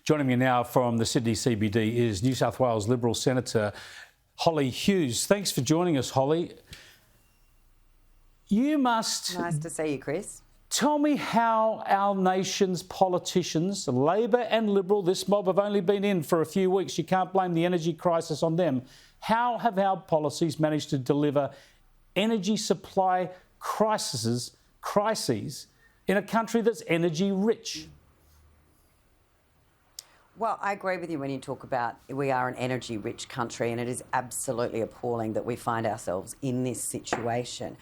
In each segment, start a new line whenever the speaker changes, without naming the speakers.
Joining me now from the Sydney CBD is New South Wales Liberal Senator Hollie Hughes. Thanks for joining us, Hollie. You must...
Nice to see you, Chris.
Tell me how our nation's politicians, Labor and Liberal, this mob have only been in for a few weeks. You can't blame the energy crisis on them. How have our policies managed to deliver energy supply crises in a country that's energy rich?
Well, I agree with you when you talk about we are an energy-rich country, and it is absolutely appalling that we find ourselves in this situation.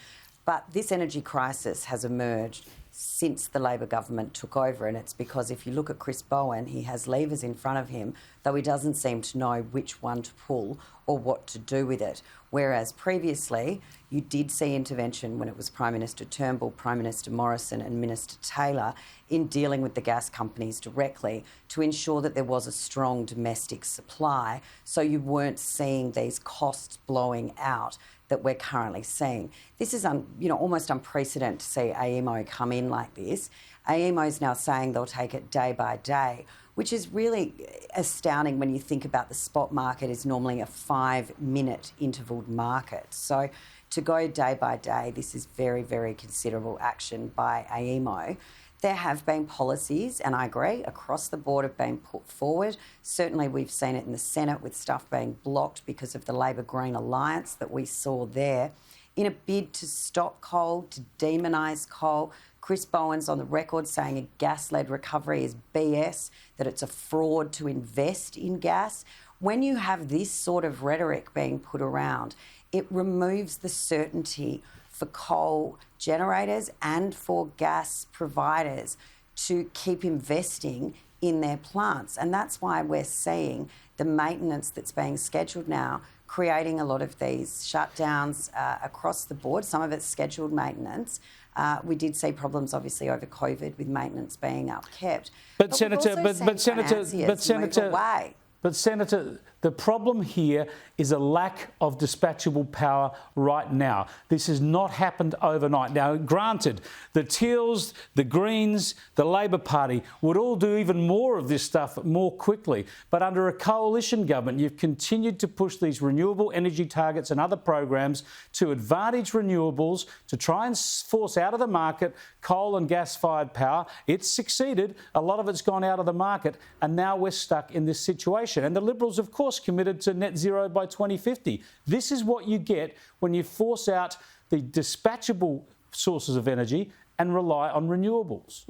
But this energy crisis has emerged since the Labor government took over, and it's because if you look at Chris Bowen, he has levers in front of him, though he doesn't seem to know which one to pull or what to do with it. Whereas previously, you did see intervention when it was Prime Minister Turnbull, Prime Minister Morrison and Minister Taylor in dealing with the gas companies directly to ensure that there was a strong domestic supply, so you weren't seeing these costs blowing out that we're currently seeing. This is almost unprecedented to see AEMO come in like this. AEMO is now saying they'll take it day by day, which is really astounding when you think about the spot market is normally a 5-minute intervaled market. So to go day by day, this is very, very considerable action by AEMO. There have been policies, and I agree, across the board have been put forward. Certainly we've seen it in the Senate with stuff being blocked because of the Labor Green Alliance that we saw there. In a bid to stop coal, to demonise coal, Chris Bowen's on the record saying a gas-led recovery is BS, that it's a fraud to invest in gas. When you have this sort of rhetoric being put around, it removes the certainty for coal generators and for gas providers to keep investing in their plants. And that's why we're seeing the maintenance that's being scheduled now creating a lot of these shutdowns across the board. Some of it's scheduled maintenance. We did see problems, obviously, over COVID with maintenance being upkept.
But Senator, the problem here is a lack of dispatchable power right now. This has not happened overnight. Now, granted, the Teals, the Greens, the Labor Party would all do even more of this stuff more quickly. But under a coalition government, you've continued to push these renewable energy targets and other programs to advantage renewables, to try and force out of the market coal and gas-fired power. It's succeeded. A lot of it's gone out of the market, and now we're stuck in this situation. And the Liberals, of course, committed to net zero by 2050. This is what you get when you force out the dispatchable sources of energy and rely on renewables.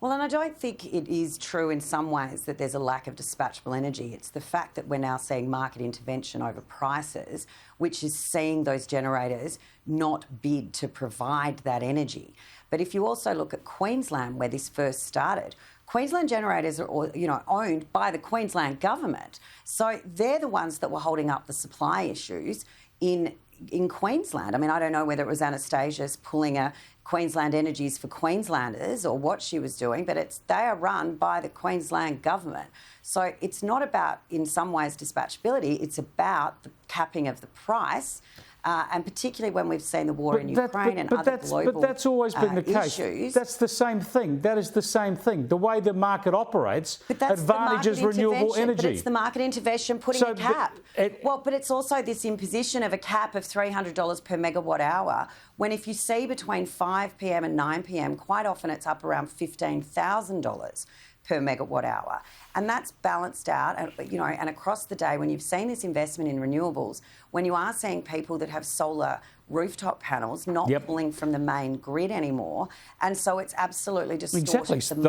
Well, and I don't think it is true in some ways that there's a lack of dispatchable energy. It's the fact that we're now seeing market intervention over prices, which is seeing those generators not bid to provide that energy. But if you also look at Queensland, where this first started, Queensland generators are owned by the Queensland government. So they're the ones that were holding up the supply issues in Queensland. I mean, I don't know whether it was Anastasia's pulling a Queensland Energies for Queenslanders or what she was doing, but they are run by the Queensland government. So it's not about, in some ways, dispatchability. It's about the capping of the price. And particularly when we've seen the war in Ukraine and other global
But that's always been the case.
Issues.
That's the same thing. That is the same thing. The way the market operates advantages renewable energy.
But it's the market intervention putting a cap. But it's also this imposition of a cap of $300 per megawatt hour, when if you see between 5 p.m. and 9 p.m, quite often it's up around $15,000 per megawatt hour. And that's balanced out, and across the day, when you've seen this investment in renewables, when you are seeing people that have solar rooftop panels not pulling from the main grid anymore, and so it's absolutely distorted the market.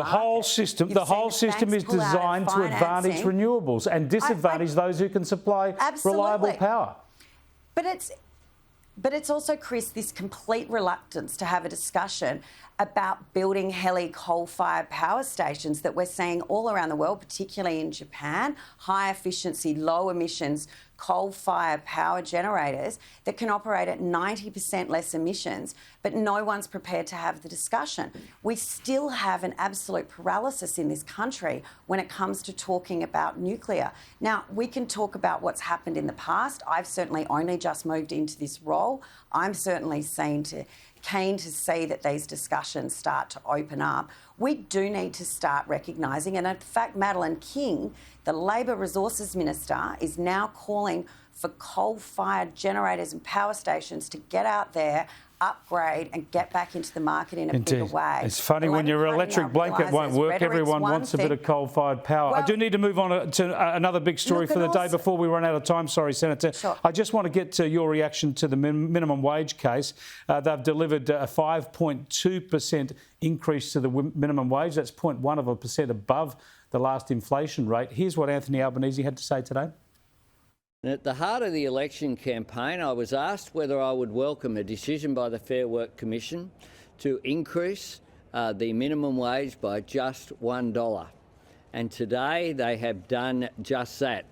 The whole system is designed to advantage renewables and disadvantage those who can supply reliable power.
But it's also, Chris, this complete reluctance to have a discussion about building coal-fired power stations that we're seeing all around the world, particularly in Japan, high efficiency, low emissions coal-fired power generators that can operate at 90% less emissions, but no one's prepared to have the discussion. We still have an absolute paralysis in this country when it comes to talking about nuclear. Now, we can talk about what's happened in the past. I've certainly only just moved into this role. I'm certainly keen to see that these discussions start to open up. We do need to start recognising, and in fact, Madeleine King, the Labor Resources Minister, is now calling for coal-fired generators and power stations to get out there, upgrade and get back into the market in a bigger way.
It's funny when your electric blanket won't work, everyone wants a bit of coal-fired power.
Well,
I do need to move on to another big story for the day before we run out of time. Sorry, Senator.
Sure.
I just want to get to your reaction to the minimum wage case. They've delivered a 5.2% increase to the minimum wage. That's 0.1% above the last inflation rate. Here's what Anthony Albanese had to say today.
At the heart of the election campaign, I was asked whether I would welcome a decision by the Fair Work Commission to increase the minimum wage by just $1. And today they have done just that.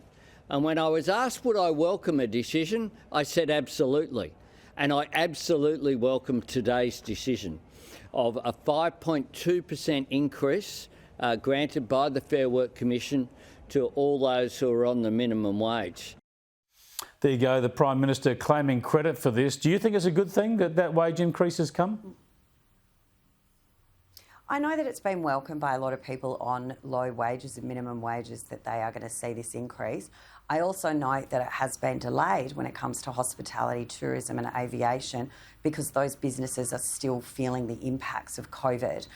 And when I was asked would I welcome a decision, I said absolutely. And I absolutely welcome today's decision of a 5.2% increase granted by the Fair Work Commission to all those who are on the minimum wage.
There you go, the Prime Minister claiming credit for this. Do you think it's a good thing that that wage increase has come?
I know that it's been welcomed by a lot of people on low wages and minimum wages that they are going to see this increase. I also note that it has been delayed when it comes to hospitality, tourism and aviation because those businesses are still feeling the impacts of COVID.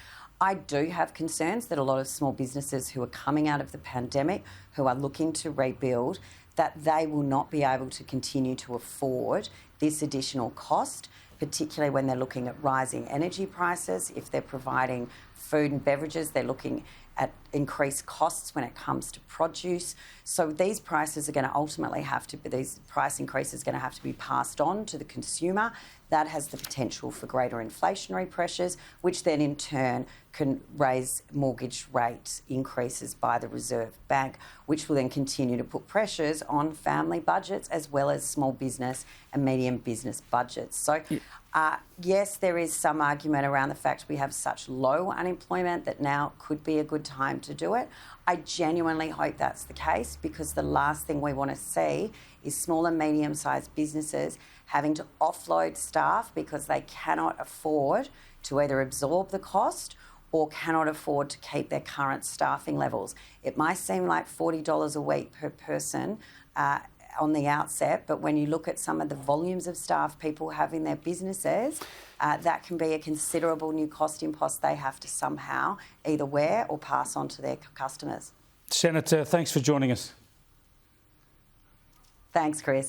I do have concerns that a lot of small businesses who are coming out of the pandemic, who are looking to rebuild, that they will not be able to continue to afford this additional cost, particularly when they're looking at rising energy prices. If they're providing food and beverages, they're looking at increased costs when it comes to produce. So these prices are going to ultimately have to be, these price increases are going to have to be passed on to the consumer. That has the potential for greater inflationary pressures, which then in turn can raise mortgage rate increases by the Reserve Bank, which will then continue to put pressures on family budgets as well as small business and medium business budgets. So yes, there is some argument around the fact we have such low unemployment that now could be a good time to do it. I genuinely hope that's the case because the last thing we want to see is small and medium-sized businesses having to offload staff because they cannot afford to either absorb the cost or cannot afford to keep their current staffing levels. It might seem like $40 a week per person on the outset, but when you look at some of the volumes of staff people have in their businesses, that can be a considerable new cost impost they have to somehow either wear or pass on to their customers.
Senator, thanks for joining us.
Thanks, Chris.